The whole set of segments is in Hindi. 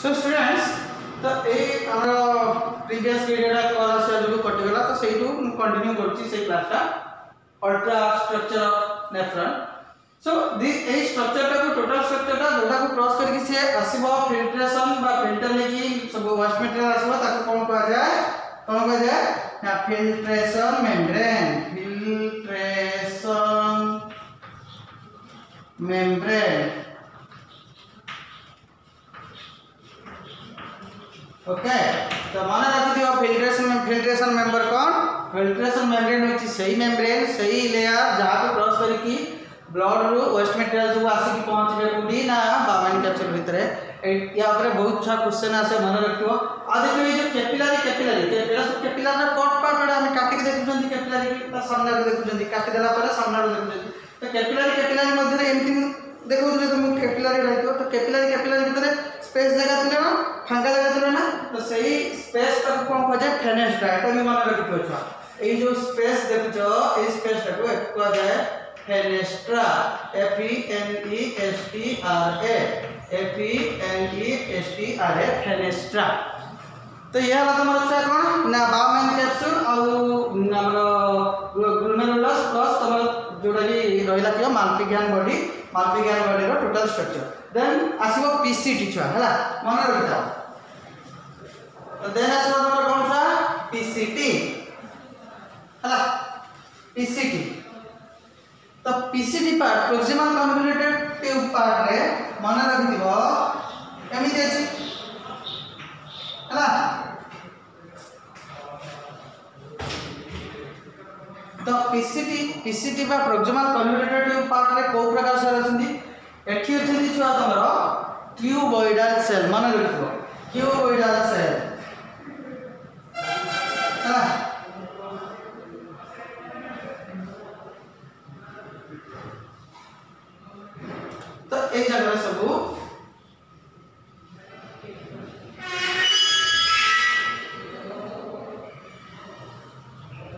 सो स्टूडेंट्स तो ए हमर प्रीवियस वीडियो क्लास जो कटिगला तो सेइटू कंटिन्यू करछि से क्लासटा ultra structure of nephron. So this a structure टा को टोटल स्ट्रक्चर टा जोटा को क्रॉस करके से आसीबो फिल्ट्रेशन बा फिल्टर लेकी सब वेस्ट मटेरियल आसीबो ताको कोन कहा जाय ना फिल्ट्रेशन मेम्ब्रेन ओके। तो मन रखि दियो फिल्ट्रेशन मेंबर कौन फिल्ट्रेशन मेम्ब्रेन होची सही मेम्ब्रेन सही लेयर जहां को क्रॉस करके ब्लड रो वेस्ट मटेरियल सब आसी पहुंचबे कोडी ना बामेन कैप्सूल भीतर या ऊपर बहुत सारा क्वेश्चन आसे मन रखियो। आ देखियो ये जो कैपिलरी एरा सब कैपिलरी रा कट पार्ट हम काटि के देखुछंती कैपिलरी के सामने देखुछंती काटि देला पर सामने देखुछंती तो कैपिलरी मध्ये एमती देखो तुम कैपिलरी रहतो तो कैपिलरी भीतर स्पेस जगह थिले ना फांका जगह थिले ना तो सही स्पेस तक कोन कह जाय फेनेस्ट्रा एटा भी मन रखियो छ ए जो स्पेस देखो ए स्पेस तक कह जाय फेनेस्ट्रा FENESTRA फेनेस्ट्रा। तो ये हला तुम अच्छा कोन ना बामेन कैप्सूल और हमरो ग्लोमेरुलस प्लस तुम जोडा की रहिला कि माल्पिगियन बॉडी रो टोटल स्ट्रक्चर देन आसीबो पीसीटी छुआ हला मन रखिता। तो देन आसीबो तुम कोन छुआ पीसीटी हला पीसीटी। तो PCT part proximal convoluted tube part रे मन रखिदिबो एमिति अछि हला। तो पीसीटी बा प्रोक्सिमल कन्वोल्यूटेड ट्यूब पार्ट रे को प्रकार सेल अछंती एठी अछंती छुआ तमरो क्यूबॉइडल सेल मन रखिदिबो क्यूबॉइडल सेल हला। तो एक जगह सब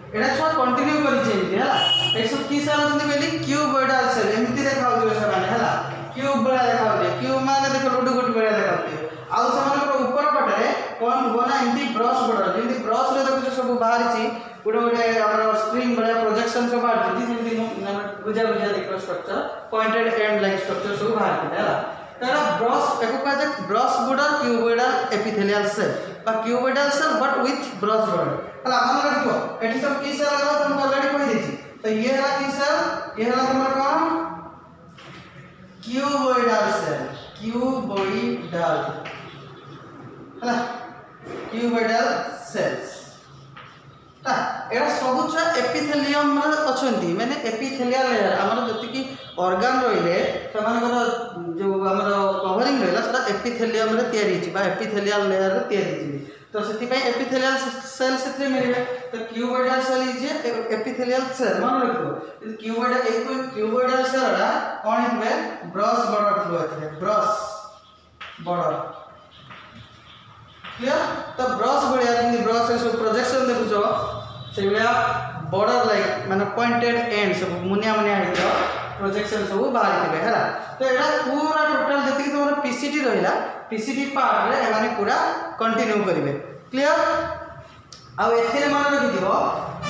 एटा छुआ कंटिन्यू करि जेंती हला ए सब की सेल अछंती बेली क्यूबॉइडल सेल एमिति देखाउ जो से माने हला क्यूब बड़ा देखाउ जे क्यूब माने देखो लुडु गुट बड़ा देखाउ जे आ सब ऊपर पटे कोन होना एमिति ब्रश बड़ा जेंती ब्रश रे देखो सब बाहर छी गोटे हमर स्ट्रिंग बड़ा प्रोजेक्शन सब बाहर छी जेंती गुजा देखो structure pointed end like structure सब बाहर छी हला। तारा ब्रश एको कहा जाय brush border cuboidal epithelial cell बा cuboidal cell but with brush border हला मन रखो एठी सब की सेल लगा तुमको ऑलरेडी कहि देछि। तो ये हला की सेल ये हला हमर कोन क्यूबॉइडल सेल हला क्यूबॉइडल सेल्स एरा सब छ एपिथेलियम रे अछंती माने एपिथेलियल लेयर हमर जति की ऑर्गन रहिले समान जो हमर कवरिंग रहला सेटा एपिथेलियम रे तयारी छि बा एपिथेलियल लेयर रे तयारी छि तो सेति पे एपिथेलियल सेल सेते मिलबे। तो cuboidal cell is epithelial cell मन रखो क्यूबॉइडल सेल रा कोन हिबे ब्रश बॉर्डर फ्लो है ब्रश बॉर्डर क्लियर। तो ब्रश बढ़िया जिंदी ब्रश से प्रोजेक्शन देखुछो से बलिया बॉर्डर लाइक माने पॉइंटेड एंड सब मुनिया हितो प्रोजेक्शन सब बाहर थिबे हला। तो एटा पूरा टोटल जति तोर पीसीटी रहिला पीसीटी पार्ट रे एमाने पूरा कंटिन्यू करिवे क्लियर। आ एथिरे मन रखि दिबो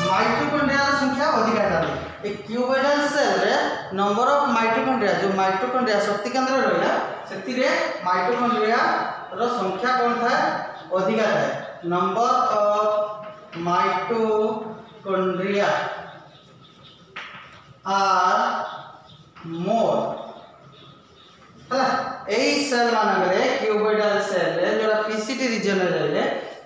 माइटोकॉन्ड्रिया संख्या अधिक थाले ए क्यूबॉइडल सेल रे नंबर ऑफ माइटोकॉन्ड्रिया जो माइटोकॉन्ड्रिया शक्ति केंद्र रहिला सेति रे माइटोकॉन्ड्रिया रो संख्या कोन थाए अधिक थाए number of mitochondria are more हला। एई सेल मानकरे क्यूबॉइडल सेल रे जोरा पीसीटी रीजन रे रहले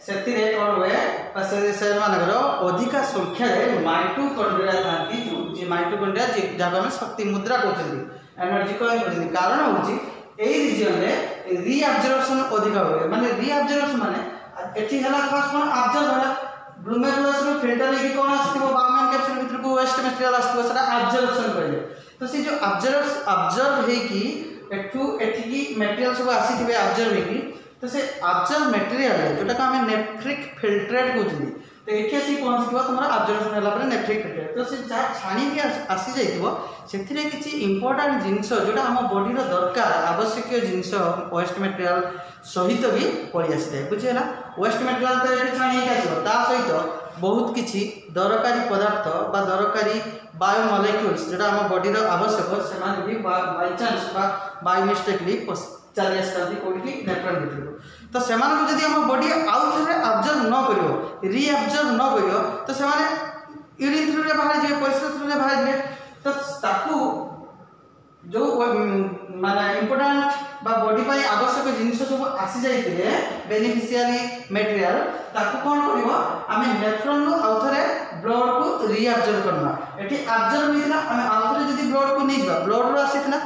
सेति रे कोन होए पसे सेल मानकरो अधिक संख्या रे माइटोकॉन्ड्रिया थांती जे माइटोकॉन्ड्रिया जे जाबा में शक्ति मुद्रा कहउछंती एनर्जी को कहउछंती कारण होची एई रीजन रे रीअब्जॉर्प्शन अधिक होए माने रीअब्जॉर्प्शन माने एठी हला खास कोन अब्जॉर्ब होला ग्लोमेरुलस रो फिल्टर लेके कोन आस्तिबो बामेन कैप्सूल भीतर को वेस्ट मटेरियल आस्तिबो सेटा अब्जॉर्प्शन कहले। तो से जो अब्जॉर्ब हे की एठी की मटेरियल सब आसी थिबे अब्जॉर्ब हे की तो से अब्जॉर्ब मटेरियल जोटा का हमें नेफ्रिक फिल्ट्रेट कहउछंती तो एठी आसी पहुंच दिबो तमरा अब्जॉर्प्शन होला पर नेफ्रिक फिल्ट्रेट तो से जा छानी के आसी जाइतिबो सेथिरे किछि इंपोर्टेंट जिंस जोटा हम बॉडी रो दरकार आवश्यक आवश्यक जिनस वेस्ट मटेरियल सहित भी पड़ी आसी बुझीगला। वेस्ट मटेरियल तो ये छाणी आसो ता सहित बहुत किसी दरकारी पदार्थ बा दरकारी बायोमोलिक्यूल्स जोटा आम बॉडी आवश्यक से भी बाई चांस बाय मिस्टेकली चली आसती कौटी नेफ्रॉन भितर तो से आम बॉडी आउ थे अब्जर्व न कर रिअब्जर्व न कर तो से यूरिन थ्रू बाहर जाए परिस्रा थ्रू बाहर जाए तो ताकू जो माने इम्पोर्टेंट बा बॉडी पाई आवश्यक जिनिस सब आसी जाइए बेनिफिशियरी मटेरियल ताकू कौन करिवो आमे नेफ्रॉन रो आउथरे ब्लड को रिअब्जर्व करना एठी अब्जर्व होइला आमे आउथरे जदी ब्लड को निजबा ब्लड रो आसीतला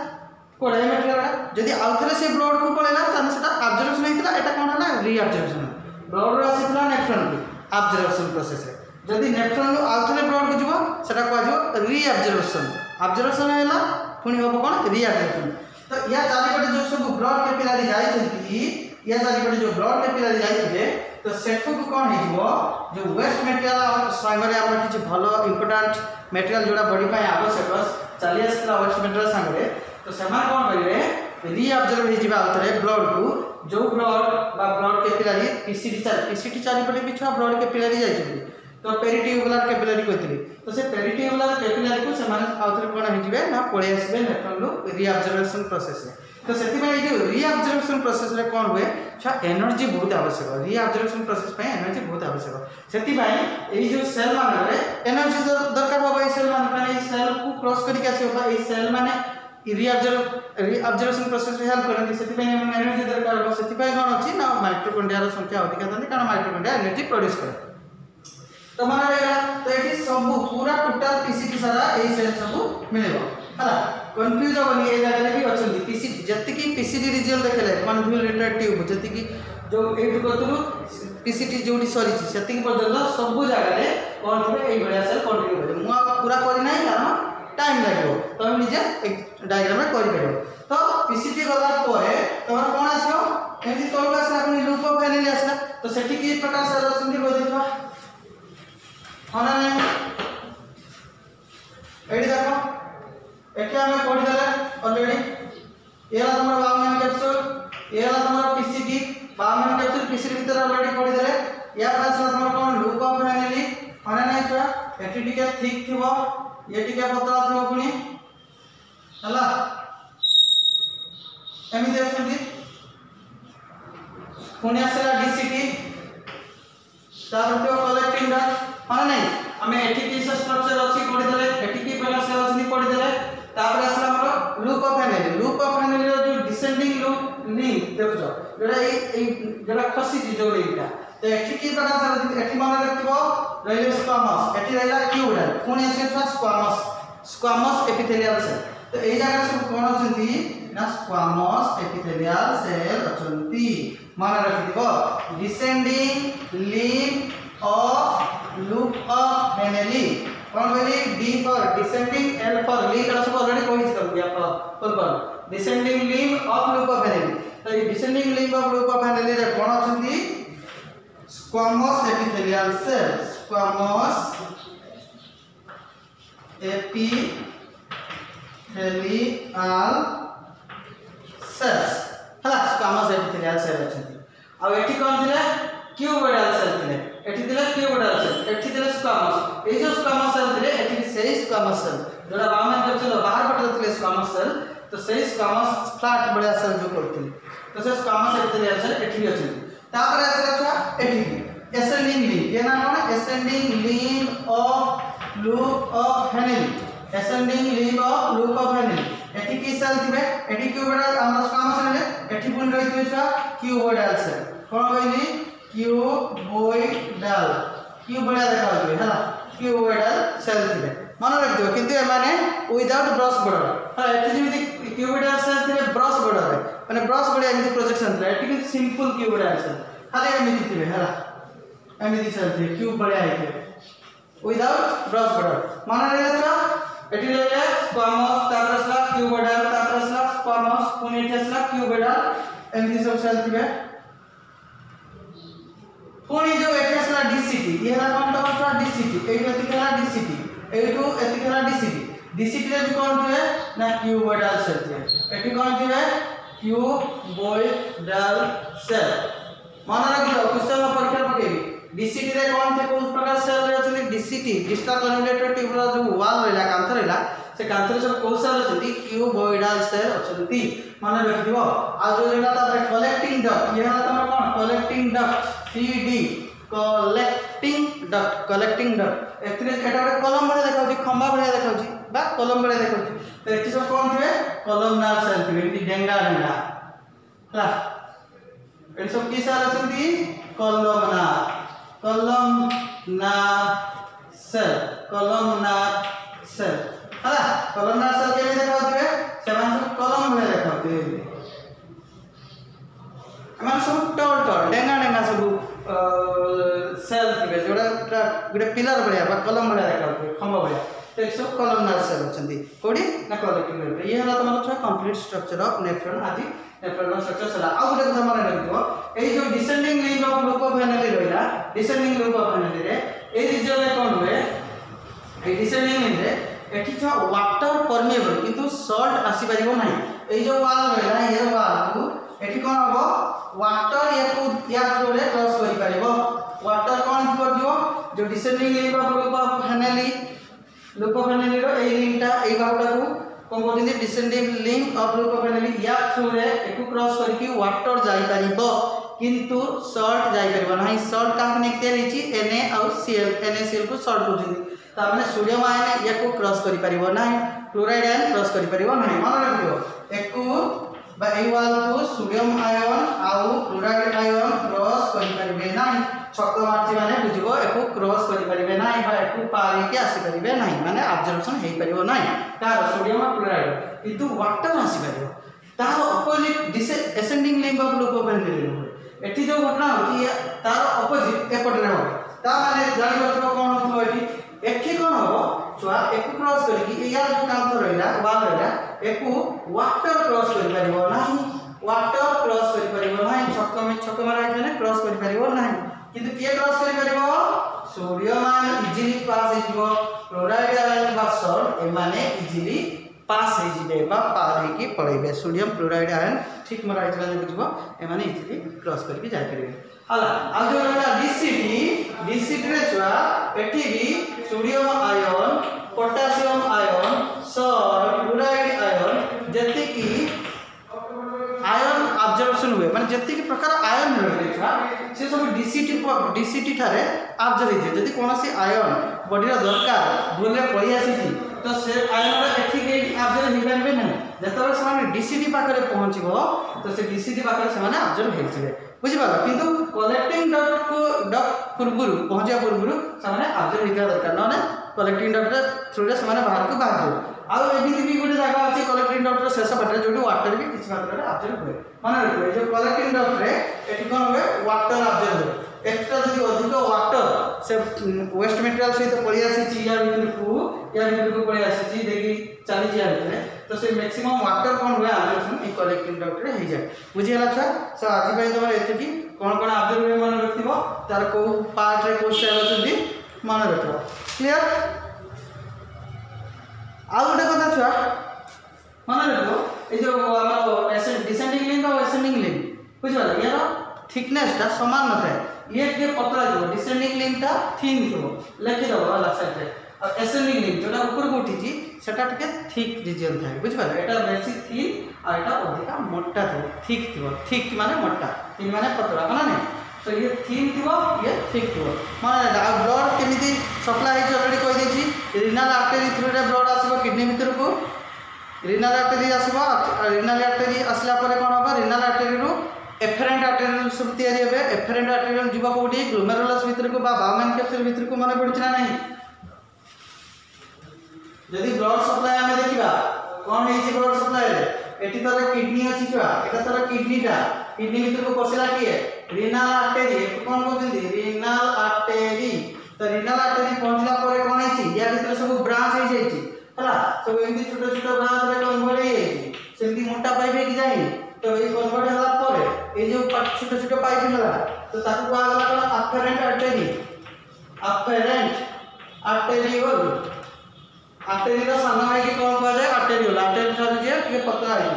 कोडा मटेरियल जदी आउथरे से ब्लड को पळेला तन सेटा अब्जर्वेशन होइतला एटा कोन हला रिअब्जर्वेशन ब्लड रो आसीतला नेफ्रॉन को अब्जर्वेशन प्रोसेस जदी नेफ्रॉन रो आउथरे ब्लड को जिवो सेटा को आजो रिअब्जर्वेशन अब्जर्वेशन हैला पुणी हम कौन रिअब्जर्वेशन तो या चारिपटे जो सब ब्लड कैपिलरी जाइछंती या चारिपटे जो ब्लड कैपिलरी जाइछे तो सेठु को कौन हिजबो जो वेस्ट मटेरियल संगरे हमर किछ भलो इंपोर्टेंट मटेरियल जोड़ा बॉडी पाई आवश्यक चली आसला वेस्ट मटेरियल संगरे तो समान कौन करिवे रिअब्जर्व हिजबा उतरे ब्लड को जो ब्लड बा ब्लड कैपिलरी पीसीटी चारिपटे भी छुआ ब्लड कैपिलरी जाइछंती तो पेरिट्यूबुलर कैपिलरी कहते तो से पेरिट्यूबुलर कैपिलरी को से आउथरे कौन हो ना पड़े आसबे नेफ्रॉन रो रिअब्जर्वेशन प्रोसेस तो से जो रिअब्जर्वेशन प्रोसेस रे कौन हुए एनर्जी बहुत आवश्यक रिअब्जर्वेशन प्रोसेस एनर्जी बहुत आवश्यक से जो सेल मान एनर्जी दरकार हम ये सेल मान सेल को क्रॉस करके आसो सेल माने रिअब्जर्वेशन प्रोसेस रे हेल्प करते से एनर्जी दरकार हो से कौन अच्छी ना माइटोकॉन्ड्रिया संख्या अधिक था कारण माइटोकॉन्ड्रिया एनर्जी प्रोड्यूस करे तो मन रहा तो ये सब पूरा टोटल पीसीटी सारा यही सेल सब मिलेगा है कन्फ्यूज होनी ये जगह भी अच्छी पीसीटी जति पीसीटी रिजल्ट देखले कन्फ्यूलेटेड ट्यूब जति जो एटू कतु पीसीटी जोटी सरी से पर्यंत सब जगह कौन थे ये सेल कंटिन्यू करे मुझे पूरा करना कारण टाइम लगे तो निजे डायग्राम में कर तो पीसीटी गला तुम कौन आसो एमती तौक आसला लूप ऑफ फैमिली आसला तो सेठी कि प्रकार सेल अच्छी कह देखा हाँ नहीं ये देखो ये आम पढ़ी देले ऑलरेडी ये तुम बाउमेन कैप्सूल ये तुम पीसीटी बाउमेन कैप्सूल पीसीटी भीतर ऑलरेडी पढ़ी देले या आसला तुम कौन लूप ऑफ फैमिली हाँ नहीं छुआ एटी टिके थिक थिबो ये टिके पतला थिबो पुनी हला एमि देखछंती पुनी आसला डीसीटी तारतो कलेक्टिंग डट हाँ नहीं आम एटी स्ट्रक्चर अच्छी पढ़ी देले एटी प्रकार सेल अच्छी पढ़ी देले तापर आसला हमर लूप ऑफ फैमिली जो डिसेंडिंग लूप लिंक देखो जोड़ा ए जोड़ा खसी जो लिंकटा तो एटी की प्रकार सेल एटी मन रखिबो रहिले स्क्वामस एटी रहिला क्यूबोइडल पुणी आसे स्क्वामस एपिथेलियल सेल तो ए जगह सब कोन अछंती ना स्क्वामस एपिथेलियल सेल अछंती मन रखिबो descending limb of loop of family कौन कहली D for descending L for leak सब ऑलरेडी कहि कर दिया पर descending limb of loop of family तो ये descending limb of loop of family रे कौन अछंती squamous epithelial cell squamous epithelial cells हला स्क्वामस एपिथेलियल सेल अछंती आ एठी कौन थिले क्यूबोइडल सेल थिले एठी दिले क्यूबोइडल सेल एठी दिले स्क्वामस ए जो स्क्वामस सेल दिले एठी भी सेही स्क्वामस सेल जोड़ा बाउमेन कैप्सूल बाहर पटल दिले स्क्वामस सेल तो सेही स्क्वामस फ्लैट बड़ा सेल जो करथिले तो से स्क्वामस एपिथेलियल सेल एठी भी अछि तापर आसे अच्छा एठी एसेंडिंग लिंक ये नाम कोन ascending limb of loop of family ascending limb of loop of family एठी की सेल थिबे एठी क्यूबोइडल हम स्क्वामस सेल एठी पुन रहितबे छ क्यूबोइडल सेल कोन कहली क्यूबोइडल क्यूबोइडल देखा होबे हला क्यूबोइडल सेल थिबे मन रख दियो किंतु माने विदाउट ब्रश बॉर्डर हां एठी जेमिति क्यूबोइडल सेल थिबे ब्रश बॉर्डर माने ब्रश बॉर्डर एमिति प्रोजेक्शन थिबे एठी कि सिंपल क्यूबोइडल सेल खाली एमिति थिबे हला एमिति सेल थिबे क्यूब बढिया आइते विदाउट ब्रश बॉर्डर मन रहला एठी रहला स्क्वामस तारसला क्यूबोइडल तारसला स्क्वामस पुनी एठसला क्यूबोइडल एमिति सब सेल थिबे पुणी जो एठसला डीसीटी ये हला कोन तो डीसीटी एटू एतिकला डीसीटी एटू एतिकला डीसीटी डीसीटी रे कौन थिबे ना क्यूबोइडल सेल थिबे एटू कौन थिबे क्यूबॉइडल सेल मन रखियो क्वेश्चन परीक्षा पकेबी डीसीटी रे कोन थे कोन प्रकार सेल रे अछि डीसीटी डिस्टल कन्वोल्यूटेड ट्यूबुलर जो वॉल रहला कांथ रहला से कांथ रे सब कोन सेल अछि क्यूबॉइडल सेल अछि मन रखियो आ जो रहला तापर कलेक्टिंग डक्ट ये हला तमर कोन collecting duct CD collecting duct एथिरे एटा ଗୋଟେ कलम बळे देखाउची खंबा बळे देखाउची बा कलम बळे देखाउची तो एथि सब कोन थे कॉलमनार सेल थे एथि डेंगा डेंगा हला एथि सब की सेल अछि कॉलमनार सेल हला कॉलमनार सेल के देखाउथे सेवन सब कलम बळे देखाउथे एमान सब टॉल टॉल डेंगा डेंगा सब सेल थिबे जोडा गुडे पिलर बळिया बा कलम बळिया देखाउथे खंबा बळिया तो सब कॉलमनार सेल अछंती कोडी ना कलेक्टिंग डक्ट ये हला तमरो छ कंप्लीट स्ट्रक्चर ऑफ नेफ्रॉन आदि नेफ्रॉन स्ट्रक्चर सला आ गुडे कथा मन रखियो ए जो डिसेंडिंग लिंब ऑफ लुकोफेनेली रहला डिसेंडिंग लुकोफेनेली रे ए रीजन रे कोन हुए ए डिसेंडिंग लिंब रे एठी छ वाटर परमेबल किंतु सॉल्ट आसी परिबो नाही ए जो वाल रहला ये वाल को एठी कोन हबो वाटर या थ्रू रे क्रॉस करि परिबो वाटर कोन कर दियो जो डिसेंडिंग लिंब ऑफ लुकोफेनेली रो ए लिंकटा ए बाहुटा को कोन कहते डिसेंडिंग लिंब ऑफ लुकोफेनेली या थ्रू रे एकु क्रॉस करके वाटर जाई परिबो किंतु सॉल्ट जाई परिबो नाही सॉल्ट का ने तयार हिची NaCl NaCl को सॉल्ट बुझिंदी ता माने सोडियम आयन एकु क्रॉस करि परिबो नाही क्लोराइड आयन क्रॉस करि परिबो नाही मन रखियो एकु बा ए वाल को सोडियम आयन आउ क्लोराइड आयन क्रॉस करि परिबे नाही छक मारची माने बुझिबो एकु क्रॉस करि परिबे नाही बा एकु पारी के आसी परिबे नाही माने अब्जॉर्प्शन हेई परिबो नाही तार सोडियम और क्लोराइड किंतु वाटर आसी परिबो तार ऑपोजिट डिसेंडिंग लिंब ऑफ लुकोफेनेली एठी जो घटना होची तार ऑपोजिट एपट रे हो ता माने जानि बतो कोन हो एठी कोन हो छुआ एकु क्रॉस करके या जो कांथ रहला वाल रहला एकु वाटर क्रॉस करि परिबो नाही वाटर क्रॉस करि परिबो नाही छक मारा माने क्रॉस करि परिबो नाही किंतु के क्रॉस करि परिबो सोडियम आयन इजीली पास हेजिबो क्लोराइड आयन बा सॉल्ट ए माने इजीली पास हेजिबे बा पार हेकी पळैबे सोडियम क्लोराइड आयन ठीक मरा आइतला बुझबो ए माने इजीली क्रॉस करके जाय परिबे हला आ जो रहला डीसीटी रे छुआ एठी भी sodium ion potassium ion salt chloride ion जति की आयन ऑब्जर्वेशन हुए माने जति की प्रकार आयन रहले छा से सब डीसीटी थारे ऑब्जर्व हे जति कोनोसी आयन बॉडी रा दरकार भूले पळी आसी तो से आयन रा एठी के ऑब्जर्व हे परबे नै जतबे समान डीसीटी पाखरे पहुंचबो तो से डीसीटी पाखरे समान ऑब्जर्व हे छिबे बुझि पालो किंतु कलेक्टिंग डक्ट पूर्वरु पहुंचा पूर्वरु समान ऑब्जर्व हे दरकार न कलेक्टिंग डक्ट थ्रू रे समान बाहर को बाहर दो आ एबी भी गोटे जगह अछि कलेक्टिंग डक्ट शेष पाटे जोटी वाटर भी किछ मात्रा रे ऑब्जर्व हुए माने रखो जो कलेक्टिंग डक्ट रे एठी कोन हुए वाटर ऑब्जर्व हुए एक्स्ट्रा जदि अधिक वाटर से वेस्ट मटेरियल सहित पळी आसी या भीतर को पळी आसी देखि चली जा भीतर तो से मैक्सिमम वाटर कोन हुए ऑब्जर्वेशन ई कलेक्टिंग डक्ट रे हे जाय बुझि हला छ सो आज पय तमर एति कोन कोन ऑब्जर्व हुए मन रखिबो तार को पार्ट रे को सेल अछि मन रखिबो क्लियर आ गोटे कथा छुआ मन रखो ए जो हमर डिसेंडिंग लिंब और असेंडिंग लिंब बुझिबा यार थिकनेस ता समान न थाए ये के पतला जो डिसेंडिंग लिंब ता थिन थो लेखि दबो वाला साइड रे और असेंडिंग लिंब जोटा ऊपर को उठिची सेटा टिके थिक रीजन थाए बुझिबा एटा बेसी थिन आ एटा अधिका मोटा थो थिक माने मोटा थिन माने पतला माने नै तो ये थिन थिबो ये थिक थिबो माने ब्लड केमिति सप्लाई है ऑलरेडी कहि देछि रिनल आर्टरी थ्रू रे ब्लड आसीबो किडनी भीतर को रिनल आर्टरी आसीबो रिनल आर्टरी आसला परे कोन होबा रिनल आर्टरी रो एफरेंट आर्टरी सब तयारी हेबे एफरेंट आर्टरी जीवा कोडी ग्लोमेरुलस भीतर को बा बाउमेन कैप्सूल भीतर को माने पड़छ ना नहीं यदि ब्लड सप्लाई हमें देखिबा कोन हेछि ब्लड सप्लाई रे एटी तोर किडनी अछि छुआ एटा तोर किडनी भीतर को पसला किए रिनल आर्टरी कोन कहते रिनल आर्टरी तो रिनल आर्टरी पहुंचला परे कोन हेछि या भीतर सब ब्रांच हे जाइछि हला सब एंती छोटा छोटा ब्रांच रे कन्वर्ट हे जाइछि सेंती मोटा पाइप हे कि जाई तो ए कन्वर्ट होला परे ए जो छोटा छोटा पाइप होला तो ताकू आगला कोन अफरेंट आर्टेरियोल आर्टेरी रो साना है कि कोन कह जाय आर्टेरियोल आर्टेरी थारे जे के पतला है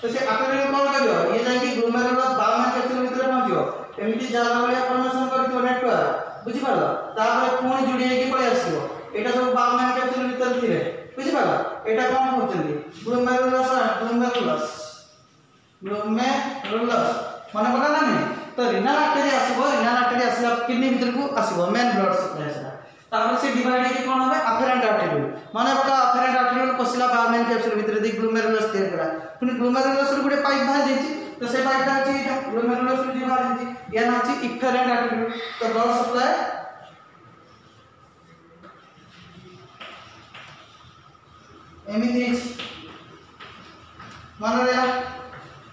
तो से आर्टेरियल कौन करियो ये जाई कि ग्लोमेरुलस बाउमेन कैप्सूल भितर पहुंचियो एमिति जाला भलिया फॉर्मेशन करथियो नेटवर्क बुझि पालो तापर पुणी जोडी हेकी पळे आसीबो एटा सब बाउमेन कैप्सूल भितर थिले बुझि पालो एटा कोन होचंदी ग्लोमेरुलस माने पता ना नहीं तो रिनल आर्टरी आसीबो किडनी भितर को आसीबो मेन ब्लड सप्लाई सेटा तापर से डिवाइड हेकी कोन होबे अफेरेंट आर्टरी माने पता अफेरेंट आर्टरी पसिला बाउमेन कैप्सूल भितर दी ग्लोमेरुलस तैयार करा पुनी ग्लोमेरुलस रो गुटे पाइप बाहर जेची तो से पाइप ता अछि एटा ग्लोमेरुलस रो जे बाहर जेची या ना अछि इफेरेंट आर्टरी तो ब्लड सप्लाई एमिति मान रे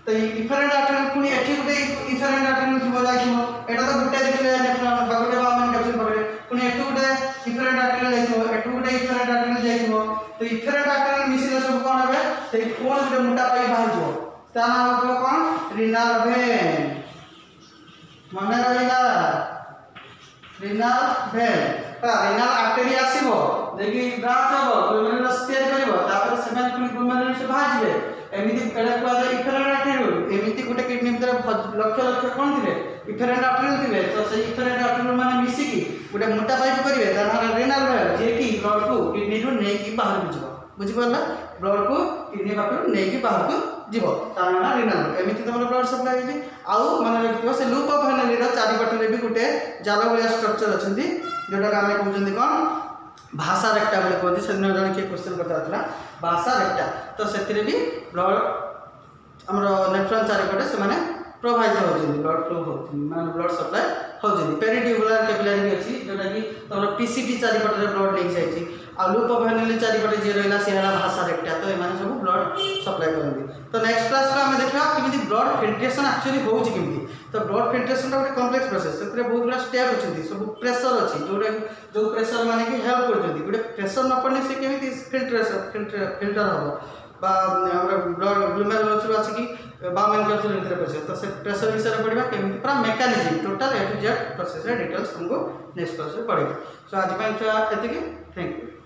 तो इफेरेंट आर्टरी पुनी एठी गुटे इफेरेंट आर्टरी थिबो जाइथिबो एटा तो गुटे देखले नेफ्रॉन बागुटे बाउमेन कैप्सूल पकड़े पुनी एठी गुटे इफेरेंट आर्टरी जाइथिबो एठी गुटे इफेरेंट आर्टरी जाइथिबो तो इफेरेंट आर्टरी मिसिले सब कोन होबे ते कोन गुटे मोटा पाइप बाहर जिवो ता नाम होबो कोन रिनल वेन माने रहिला रिनल वेन रिनल आर्टरी आसीबो देखि ब्रांच हबो ग्लोमेरुलस तैयार करिवो तापर सेमेन पुनी ग्लोमेरुलस बाहर जिवे एमिति एडा को आजे इफेरेंट आर्टरी एमिति गुटे किडनी भीतर लक्ष कोन थिले इफेरेंट आर्टरी थिबे तो से इफेरेंट आर्टरी माने मिसी की गुटे मोटा पाइप करिवे ताना रिनल वेन जे की ब्लड को किडनी रो नै की बाहर जिवो बुझि परला ब्लड को किडनी बाहर नै की बाहर को जिवो ताना रिनल एमिति तमरो ब्लड सप्लाई होची आउ माने रखिबो से लूप ऑफ हेनरी रो चारि पटरे भी गुटे जाल भलिया स्ट्रक्चर अछंती जोटा का हमें कहउचंदी कोन भाषा रेक्टा बोली कहते से दिन जन के क्वेश्चन करता भाषा रेक्टा तो से भी ब्लड आमर नेफ्रॉन चारिपटे से माने प्रभावित होती ब्लड फ्लो होती माने ब्लड सप्लाई होती पेरिट्यूबुलर कैपिलरी भी अच्छी जोटा कि तुम पीसीटी चारिपटे ब्लड लेके जाइए आ लूप ऑफ हेनरी चारिपटे जे रहा सी है भाषा रेक्टा तो ये सब ब्लड सप्लाई करती तो नेक्स्ट क्लास आम देखा कि ब्लड फिल्ट्रेशन एक्चुअली होउची किमिति तो ब्लड फिल्ट्रेशन गोटे कॉम्प्लेक्स प्रोसेस से बहुत गुड़ा स्टेप अच्छी सब प्रेशर अच्छी जोटा जो प्रेशर माने कि हेल्प कर गोटे प्रेशर न पड़ने से केमी फिल्टर हम ब्लड ग्लोमेरुलस आसिकी बाउमेन कैप्सूल भितर पशे तो से प्रेशर विषय पढ़ा केमी पूरा mechanism total A to Z process details तुमको नेक्स्ट क्लास में पढ़ेगा सो आज छुआ एतिकी थैंक यू।